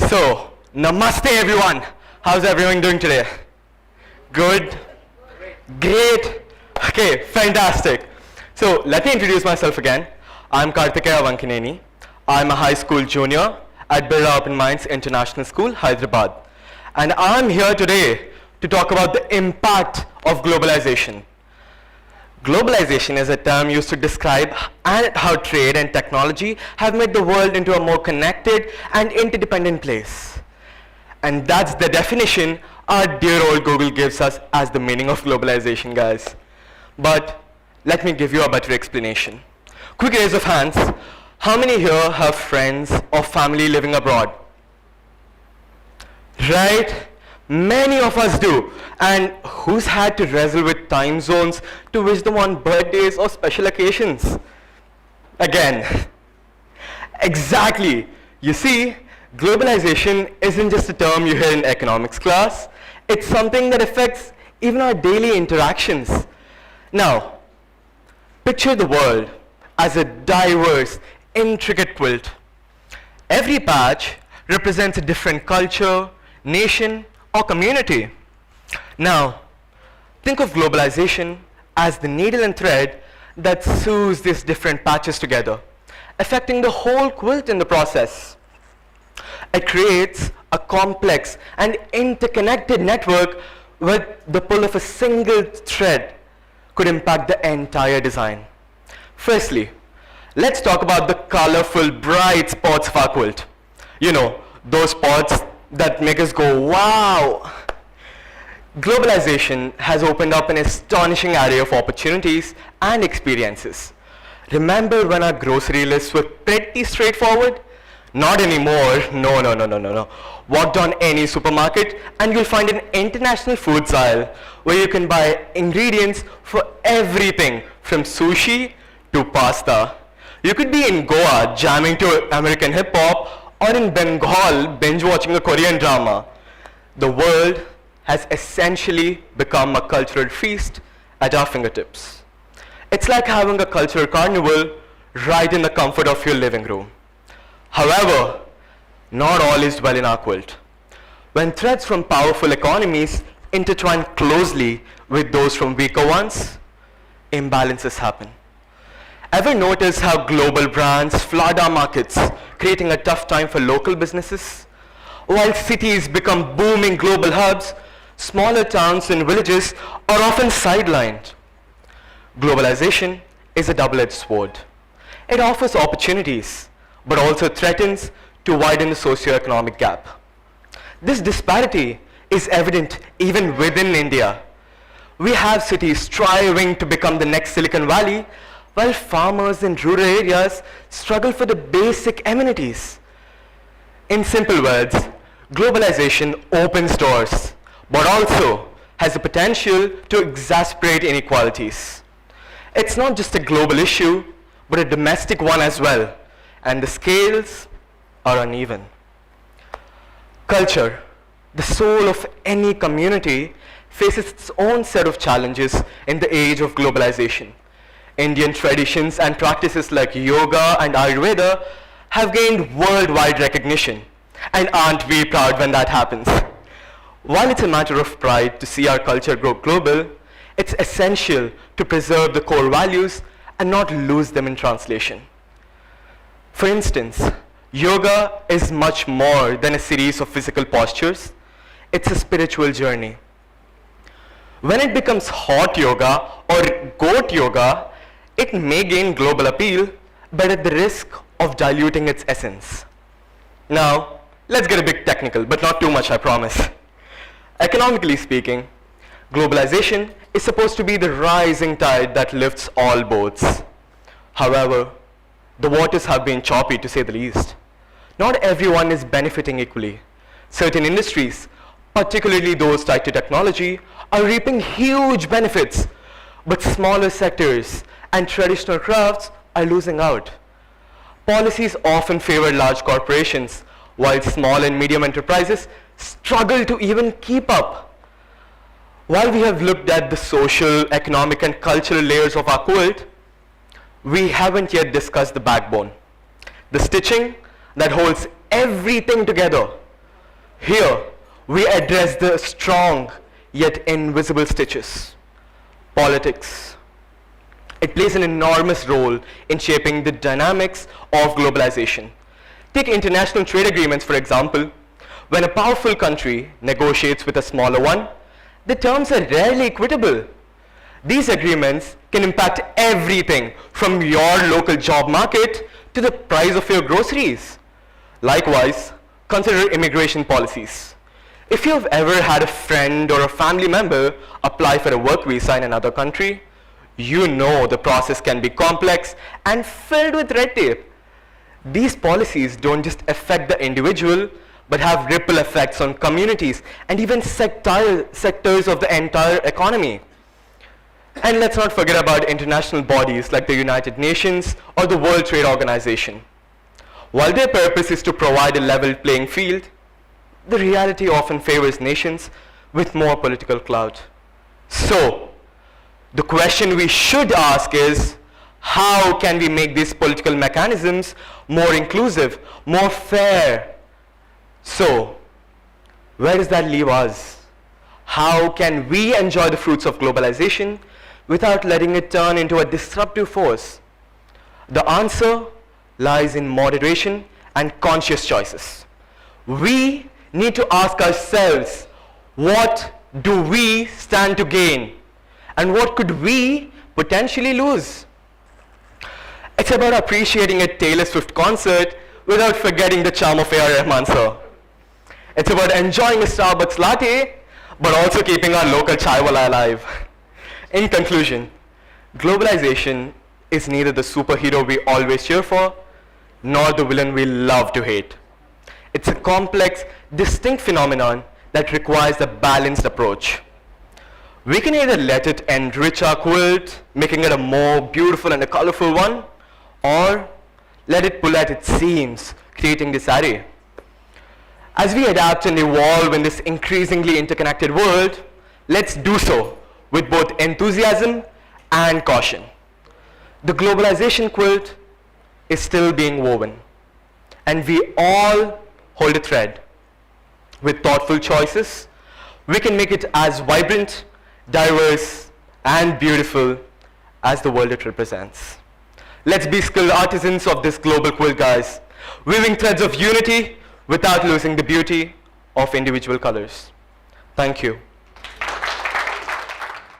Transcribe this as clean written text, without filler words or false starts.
So, namaste everyone. How's everyone doing today? Good? Great? Okay, fantastic. So, let me introduce myself again. I'm Karthikeya Vankineni. I'm a high school junior at Birla Open Minds International School, Hyderabad. And I'm here today to talk about the impact of globalization. Globalization is a term used to describe how trade and technology have made the world into a more connected and interdependent place. And that's the definition our dear old Google gives us as the meaning of globalization, guys. But let me give you a better explanation. Quick raise of hands. How many here have friends or family living abroad? Right? Many of us do. And who's had to wrestle with time zones to wish them on birthdays or special occasions? Again. Exactly. You see, globalization isn't just a term you hear in economics class. It's something that affects even our daily interactions. Now, picture the world as a diverse, intricate quilt. Every patch represents a different culture, nation, or community. Now, think of globalization as the needle and thread that sews these different patches together, affecting the whole quilt in the process. It creates a complex and interconnected network where the pull of a single thread could impact the entire design. Firstly, let's talk about the colorful, bright spots of our quilt. You know, those spots that make us go, wow! Globalization has opened up an astonishing array of opportunities and experiences. Remember when our grocery lists were pretty straightforward? Not anymore. No. Walk down any supermarket and you'll find an international foods aisle where you can buy ingredients for everything from sushi to pasta. You could be in Goa jamming to American hip hop or in Bengal binge watching a Korean drama. The world has essentially become a cultural feast at our fingertips. It's like having a cultural carnival right in the comfort of your living room. However, not all is well in our quilt. When threads from powerful economies intertwine closely with those from weaker ones, imbalances happen. Ever notice how global brands flood our markets, creating a tough time for local businesses? While cities become booming global hubs, smaller towns and villages are often sidelined. Globalization is a double-edged sword. It offers opportunities, but also threatens to widen the socio-economic gap. This disparity is evident even within India. We have cities striving to become the next Silicon Valley, while farmers in rural areas struggle for the basic amenities. In simple words, globalization opens doors, but also has the potential to exacerbate inequalities. It's not just a global issue, but a domestic one as well, and the scales are uneven. Culture, the soul of any community, faces its own set of challenges in the age of globalization. Indian traditions and practices like yoga and Ayurveda have gained worldwide recognition, and aren't we proud when that happens? While it's a matter of pride to see our culture grow global, it's essential to preserve the core values and not lose them in translation. For instance, yoga is much more than a series of physical postures. It's a spiritual journey. When it becomes hot yoga or goat yoga, it may gain global appeal, but at the risk of diluting its essence. Now, let's get a bit technical, but not too much, I promise. Economically speaking, globalization is supposed to be the rising tide that lifts all boats. However, the waters have been choppy, to say the least. Not everyone is benefiting equally. Certain industries, particularly those tied to technology, are reaping huge benefits, but smaller sectors and traditional crafts are losing out. Policies often favor large corporations, while small and medium enterprises struggle to even keep up. While we have looked at the social, economic, and cultural layers of our quilt, we haven't yet discussed the backbone, the stitching that holds everything together. Here, we address the strong yet invisible stitches. Politics. It plays an enormous role in shaping the dynamics of globalization. Take international trade agreements, for example. When a powerful country negotiates with a smaller one, the terms are rarely equitable. These agreements can impact everything from your local job market to the price of your groceries. Likewise, consider immigration policies. If you've ever had a friend or a family member apply for a work visa in another country, you know the process can be complex and filled with red tape. These policies don't just affect the individual, but have ripple effects on communities and even sectors of the entire economy. And let's not forget about international bodies like the United Nations or the World Trade Organization. While their purpose is to provide a level playing field, the reality often favors nations with more political clout. So, the question we should ask is, how can we make these political mechanisms more inclusive, more fair? So, where does that leave us? How can we enjoy the fruits of globalization without letting it turn into a disruptive force? The answer lies in moderation and conscious choices. We need to ask ourselves, what do we stand to gain? And what could we potentially lose? It's about appreciating a Taylor Swift concert without forgetting the charm of A.R. Rahman, sir. It's about enjoying a Starbucks latte, but also keeping our local chai wala alive. In conclusion, globalization is neither the superhero we always cheer for, nor the villain we love to hate. It's a complex, distinct phenomenon that requires a balanced approach. We can either let it enrich our quilt, making it a more beautiful and a colorful one, or let it pull at its seams, creating disarray. As we adapt and evolve in this increasingly interconnected world, let's do so with both enthusiasm and caution. The globalization quilt is still being woven, and we all hold a thread. With thoughtful choices, we can make it as vibrant, diverse, and beautiful as the world it represents. Let's be skilled artisans of this global quilt, guys, weaving threads of unity without losing the beauty of individual colors. Thank you.